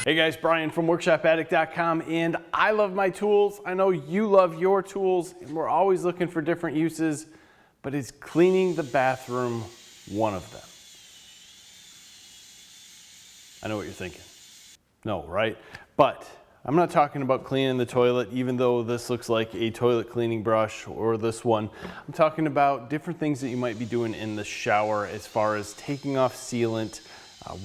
Hey guys, Brian from workshopaddict.com, and I love my tools. I know you love your tools, and we're always looking for different uses, but is cleaning the bathroom one of them? I know what you're thinking. No, right? But I'm not talking about cleaning the toilet, even though this looks like a toilet cleaning brush or this one. I'm talking about different things that you might be doing in the shower as far as taking off sealant,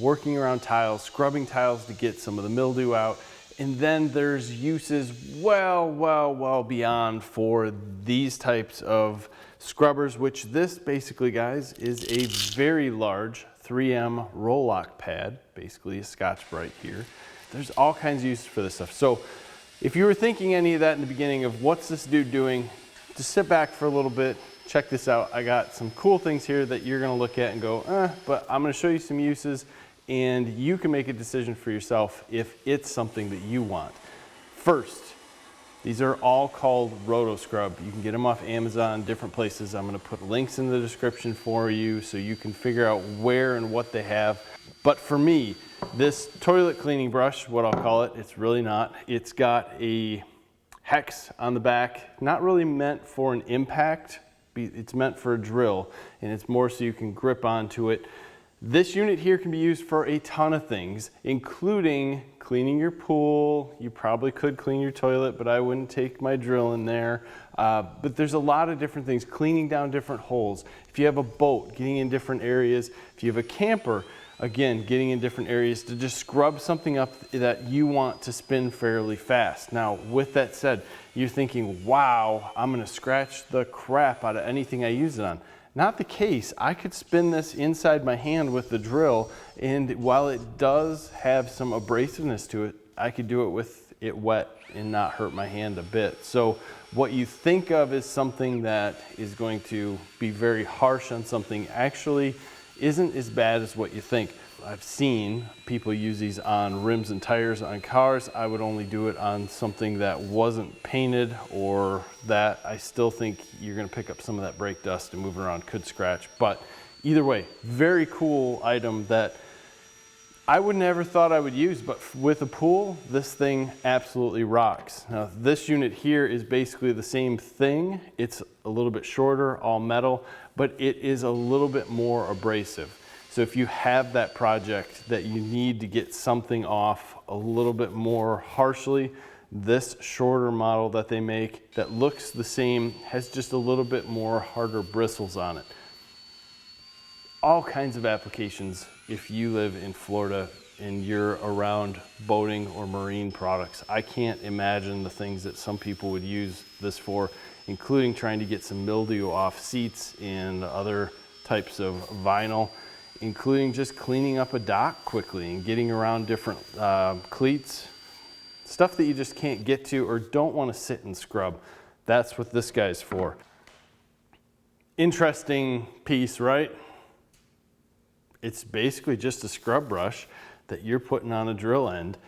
working around tiles, scrubbing tiles to get some of the mildew out. And then there's uses well beyond for these types of scrubbers, which this basically, guys, is a very large 3M roll-lock pad, basically a Scotch-Brite here. There's all kinds of uses for this stuff. So if you were thinking any of that in the beginning of what's this dude doing, just sit back for a little bit, check this out. I got some cool things here that you're gonna look at and go, but I'm gonna show you some uses and you can make a decision for yourself if it's something that you want. First, these are all called RotoScrub. You can get them off Amazon, different places. I'm gonna put links in the description for you so you can figure out where and what they have. But for me, this toilet cleaning brush, what I'll call it, it's really not. It's got a hex on the back, not really meant for an impact. It's meant for a drill, and it's more so you can grip onto it. This unit here can be used for a ton of things, including cleaning your pool. You probably could clean your toilet, but I wouldn't take my drill in there. But there's a lot of different things, cleaning down different holes. If you have a boat, getting in different areas. If you have a camper, again, getting in different areas to just scrub something up that you want to spin fairly fast. Now, with that said, you're thinking, wow, I'm gonna scratch the crap out of anything I use it on. Not the case. I could spin this inside my hand with the drill, and while it does have some abrasiveness to it, I could do it with it wet and not hurt my hand a bit. So what you think of as something that is going to be very harsh on something actually isn't as bad as what you think. I've seen people use these on rims and tires on cars. I would only do it on something that wasn't painted, or that I still think you're gonna pick up some of that brake dust and moving around could scratch. But either way, very cool item that I would never thought I would use, but with a pool, this thing absolutely rocks. Now, this unit here is basically the same thing. It's a little bit shorter, all metal, but it is a little bit more abrasive. So if you have that project that you need to get something off a little bit more harshly, this shorter model that they make that looks the same has just a little bit more harder bristles on it. All kinds of applications if you live in Florida and you're around boating or marine products. I can't imagine the things that some people would use this for, including trying to get some mildew off seats and other types of vinyl, including just cleaning up a dock quickly and getting around different cleats, stuff that you just can't get to or don't want to sit and scrub. That's what this guy's for. Interesting piece, right? It's basically just a scrub brush that you're putting on a drill end,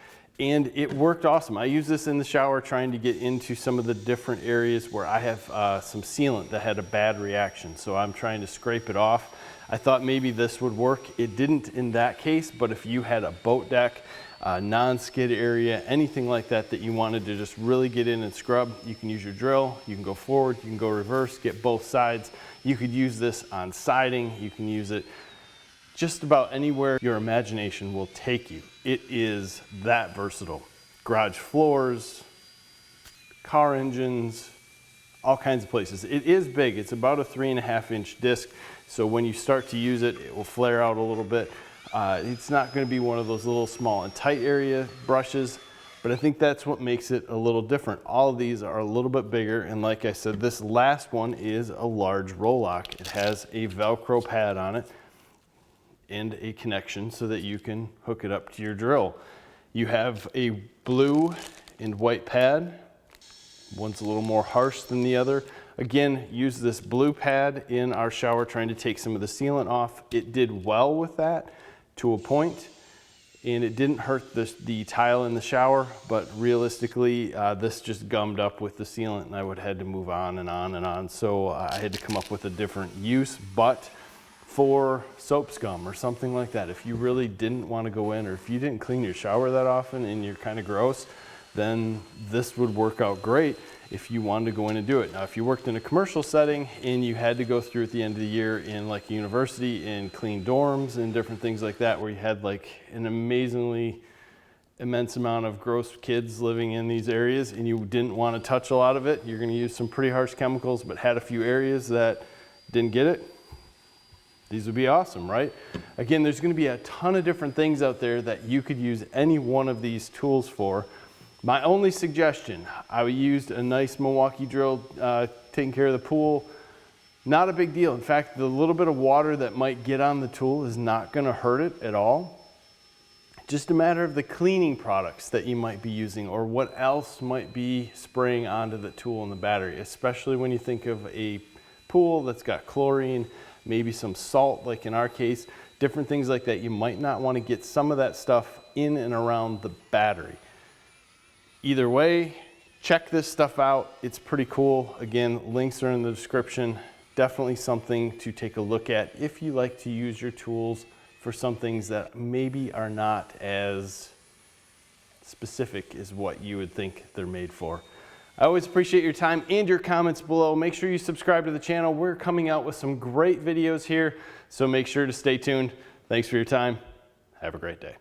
and it worked awesome. I use this in the shower trying to get into some of the different areas where I have some sealant that had a bad reaction, so I'm trying to scrape it off. I thought maybe this would work. It didn't in that case, but if you had a boat deck, non-skid area, anything like that that you wanted to just really get in and scrub, you can use your drill, you can go forward, you can go reverse, get both sides. You could use this on siding, you can use it just about anywhere your imagination will take you. It is that versatile. Garage floors, car engines, all kinds of places. It is big. It's about a 3.5-inch disc. So when you start to use it, it will flare out a little bit. It's not going to be one of those little small and tight area brushes, but I think that's what makes it a little different. All of these are a little bit bigger, and like I said, this last one is a large roll-lock. It has a Velcro pad on it and a connection so that you can hook it up to your drill. You have a blue and white pad. One's a little more harsh than the other. Again, use this blue pad in our shower trying to take some of the sealant off. It did well with that to a point, and it didn't hurt the tile in the shower, but realistically, this just gummed up with the sealant and I would have had to move on and on and on. So I had to come up with a different use, but for soap scum or something like that. If you really didn't want to go in, or if you didn't clean your shower that often and you're kind of gross, then this would work out great if you wanted to go in and do it. Now, if you worked in a commercial setting and you had to go through at the end of the year in like a university and clean dorms and different things like that, where you had like an amazingly immense amount of gross kids living in these areas and you didn't want to touch a lot of it, you're going to use some pretty harsh chemicals, but had a few areas that didn't get it, these would be awesome, right? Again, there's going to be a ton of different things out there that you could use any one of these tools for. My only suggestion, I used a nice Milwaukee drill taking care of the pool. Not a big deal. In fact, the little bit of water that might get on the tool is not going to hurt it at all. Just a matter of the cleaning products that you might be using or what else might be spraying onto the tool and the battery, especially when you think of a pool that's got chlorine, maybe some salt, like in our case, different things like that. You might not want to get some of that stuff in and around the battery. Either way, check this stuff out. It's pretty cool. Again, links are in the description. Definitely something to take a look at if you like to use your tools for some things that maybe are not as specific as what you would think they're made for. I always appreciate your time and your comments below. Make sure you subscribe to the channel. We're coming out with some great videos here, so make sure to stay tuned. Thanks for your time. Have a great day.